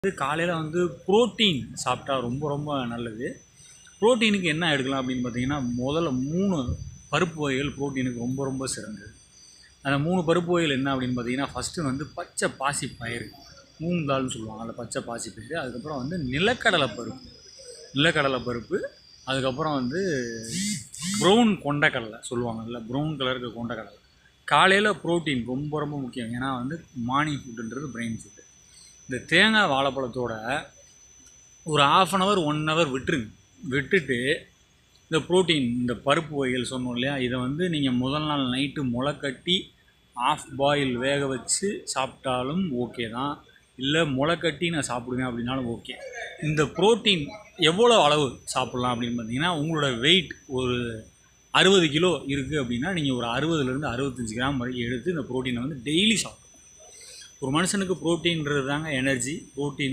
காலையில் வந்து புரோட்டீன் சாப்பிட்டா ரொம்ப ரொம்ப நல்லது. புரோட்டீனுக்கு என்ன எடுக்கலாம் அப்படின்னு பார்த்தீங்கன்னா, முதல்ல 3 பருப்பு வகைகள் புரோட்டீனுக்கு ரொம்ப ரொம்ப சிறந்தது. அந்த 3 பருப்பு வகைகள் என்ன அப்படின்னு பார்த்தீங்கன்னா, ஃபஸ்ட்டு வந்து பச்சை பாசிப்பயிறு, மூங் தால்னு சொல்லுவாங்க. அதில் பச்சை பாசிப்பயிறு, அதுக்கப்புறம் வந்து நிலக்கடலை பருப்பு, அதுக்கப்புறம் வந்து ப்ரௌன் கொண்டக்கடலை சொல்லுவாங்கல்ல, ப்ரௌன் கலருக்கு கொண்டக்கடலை. காலையில் புரோட்டீன் ரொம்ப ரொம்ப முக்கியம். ஏன்னா வந்து மார்னிங் ஃபுட்டுன்றது பிரெயின் ஃபுட்டு. இந்த தேங்காய் வாழைப்பழத்தோட ஒரு 1/2 hour 1 hour விட்டுட்டு இந்த புரோட்டீன், இந்த பருப்பு வகைகள் சொன்னோம் இல்லையா, இதை வந்து நீங்கள் முதல் நாள் நைட்டு முளைக்கட்டி ஆஃப் பாயில் வேக வச்சு சாப்பிட்டாலும் ஓகே தான். இல்லை முளைக்கட்டி நான் சாப்பிடுவேன் அப்படின்னாலும் ஓகே. இந்த புரோட்டீன் எவ்வளோ அளவு சாப்பிட்லாம் அப்படின்னு பார்த்தீங்கன்னா, உங்களோட வெயிட் ஒரு 60 கிலோ இருக்குது அப்படின்னா நீங்கள் ஒரு 60லேருந்து 65 கிராம் வரைக்கும் எடுத்து இந்த புரோட்டீனை வந்து டெய்லி சாப்பிடணும். ஒரு மனுஷனுக்கு புரோட்டீன்றது தாங்க எனர்ஜி. புரோட்டீன்